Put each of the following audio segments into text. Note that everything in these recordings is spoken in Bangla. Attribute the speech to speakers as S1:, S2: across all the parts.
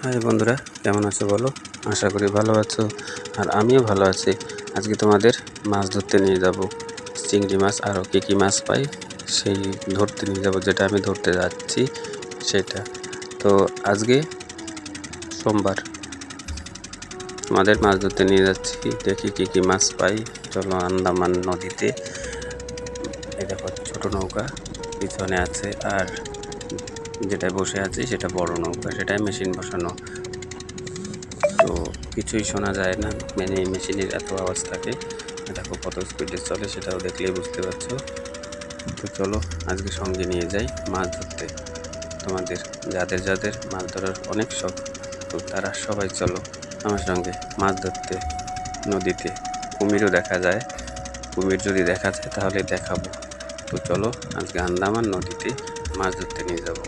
S1: হাই বন্ধুরা, কেমন আছো বলো? আশা করি ভালো আছো, আর আমিও ভালো আছি। আজকে তোমাদের মাছ ধরতে নিয়ে যাব। চিংড়ি মাছ আরও কী মাছ পাই সেই ধরতে নিয়ে যাব, যেটা আমি ধরতে যাচ্ছি সেটা। তো আজকে সোমবার, তোমাদের মাছ ধরতে নিয়ে যাচ্ছি, দেখি কী মাছ পাই। চলো আন্দামান নদীতে। এই দেখো ছোট নৌকা পিছনে আছে, আর যেটায় বসে আছি সেটা বড় নৌকা, সেটাই মেশিন বসানো। তো কিছুই শোনা যায় না, মানে মেশিনের এত আওয়াজ থাকে। দেখো কত স্পিডে চলে, সেটাও দেখলেই বুঝতে পারছো। তো চলো আজকে সঙ্গে নিয়ে যাই মাছ ধরতে। তোমাদের যাদের যাদের মাছ ধরার অনেক শখ, তো তারা সবাই চলো আমার সঙ্গে মাছ ধরতে নদীতে। কুমিরও দেখা যায়, কুমির যদি দেখা যায় তাহলে দেখাবো। তো চলো আজকে আন্দামান নদীতে মাছ ধরতে নিয়ে যাবো।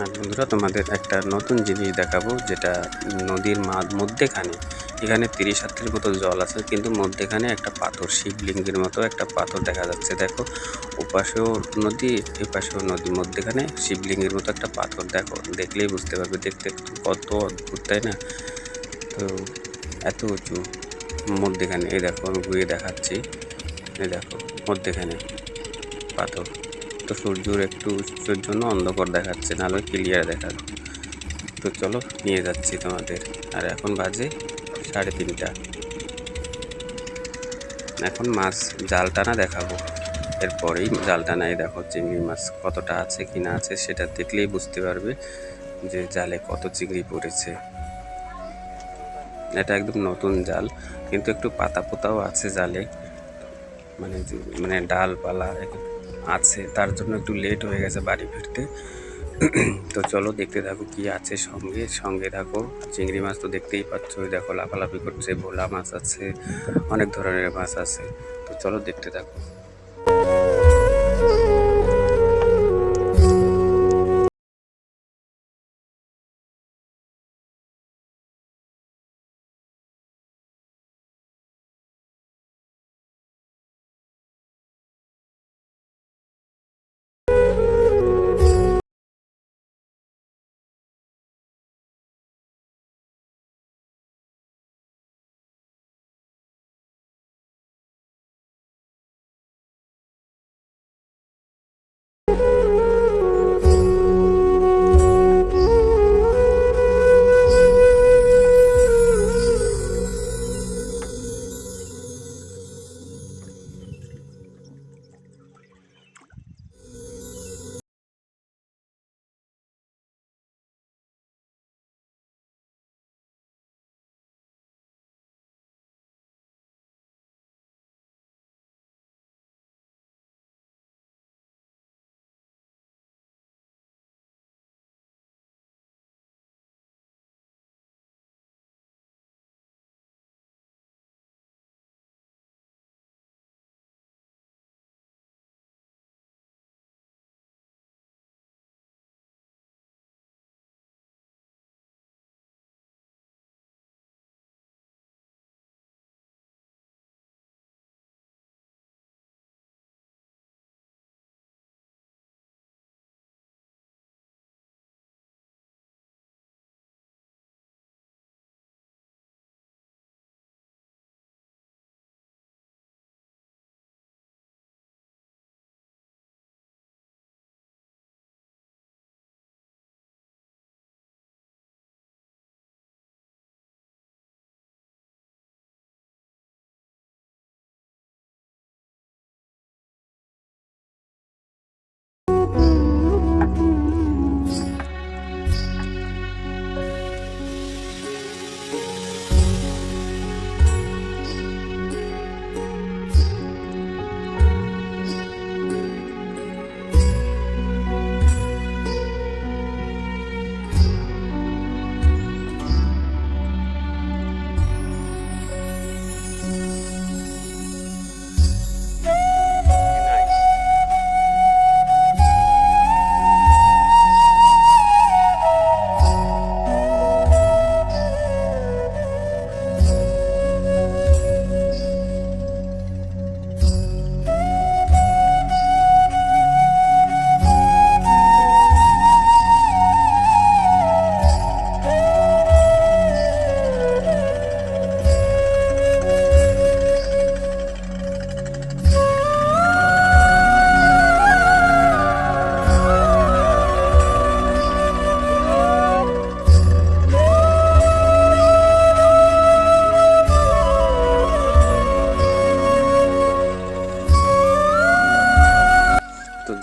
S1: আর বন্ধুরা, তোমাদের একটা নতুন জিনিস দেখাবো, যেটা নদীর মধ্যেখানে। এখানে 30-30 মতো জল আছে, কিন্তু মধ্যেখানে একটা পাথর, শিবলিঙ্গের মতো একটা পাথর দেখা যাচ্ছে। দেখো ওপাশেও নদী, এপাশেও নদী, মধ্যেখানে শিবলিঙ্গের মতো একটা পাথর। দেখো দেখলেই বুঝতে পারবে, দেখতে কত অদ্ভুত, তাই না? তো এত উঁচু মধ্যেখানে, এই দেখো আমি ঘুরিয়ে দেখাচ্ছি। এই দেখো মধ্যেখানে পাথর। তো সূর্যের একটু উঁচুর জন্য অন্ধকার দেখাচ্ছে, নাহলে ক্লিয়ার দেখাবে। তো চলো নিয়ে যাচ্ছি তোমাদের। আর এখন বাজে 3:30। এখন মাছ জাল টানা দেখাবো, এরপরেই জাল টানাই। দেখো চিংড়ি মাছ কতটা আছে কি না আছে সেটা দেখলেই বুঝতে পারবে যে জালে কত চিংড়ি পড়েছে। এটা একদম নতুন জাল, কিন্তু একটু পাতা পোতাও আছে জালে, মানে মানে ডালপালা আছে, তার জন্য একটু লেট হয়ে গেছে বাড়ি ফিরতে। তো চলো দেখতে থাকো কি আছে, সঙ্গে সঙ্গে থাকো। চিংড়ি মাছ তো দেখতেই পাচ্ছ, দেখো লাফালাফি করছে, ভোলা মাছ আছে, অনেক ধরনের মাছ আছে। তো চলো দেখতে থাকো।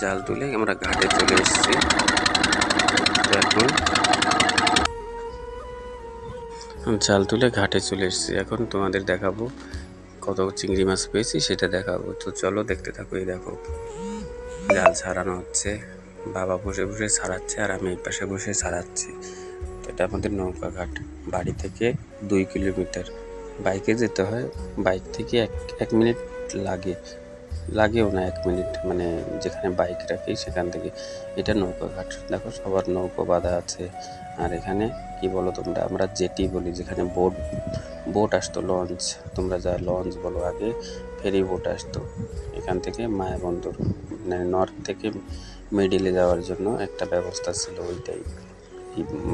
S1: জাল তুলে আমরা ঘাটে চলে এসেছি। এখন জাল তুলে ঘাটে চলে এসেছি। এখন তোমাদের দেখাবো কত চিংড়ি মাছ পেয়েছি, সেটা দেখাবো। তো চলো দেখতে থাকো। এই দেখো জাল ছাড়ানো হচ্ছে, বাবা বসে বসে ছাড়াচ্ছে আর আমি এই পাশে বসে ছাড়াচ্ছি। তো এটা আমাদের নৌকা ঘাট। বাড়ি থেকে 2 কিলোমিটার বাইকে যেতে হয়। বাইক থেকে এক মিনিট লাগেও না, 1 মিনিট, মানে যেখানে বাইক রাখি সেখান থেকে। এটা নৌকা ঘাট। দেখো সবার নৌকো বাঁধা আছে। আর এখানে কি বলো তোমরা, আমরা জেটি বলি, যেখানে বোট আসতো, লঞ্চ, তোমরা যা লঞ্চ বলো, আগে ফেরি বোট আসতো এখান থেকে মায়াবন্দর, মানে নর্থ থেকে মিডিলে যাওয়ার জন্য একটা ব্যবস্থা ছিল ওইটাই,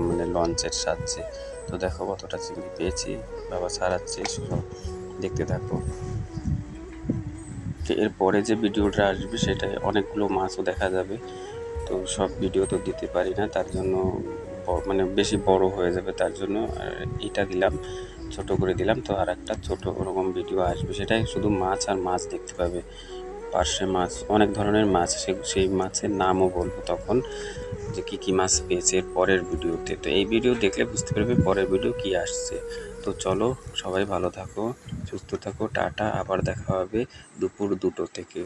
S1: মানে লঞ্চের সাহায্যে। তো দেখো কতটা চিংড়ি পেয়েছি, বাবা ছাড়াচ্ছে, দেখতে থাকো। এরপরে যে ভিডিওটা আসবে সেটায় অনেকগুলো মাছও দেখা যাবে। তো সব ভিডিও তো দিতে পারি না, তার জন্য মানে বেশি বড় হয়ে যাবে, তার জন্য এটা দিলাম, ছোট করে দিলাম। তো আর একটা ছোট ওরকম ভিডিও আসবে, সেটাই শুধু মাছ আর মাছ দেখতে পাবে। পার্শে মাছ, অনেক ধরনের মাছ, সেই মাছের নামও বলবো তখন, যে কী মাছ পেয়েছে এর পরের ভিডিওতে। তো এই ভিডিও দেখলে বুঝতে পারবে পরের ভিডিও কী আসছে। তো চলো, সবাই ভালো থাকো, সুস্থ থাকো, টাটা। আবার দেখা হবে দুপুর 2টো থেকে।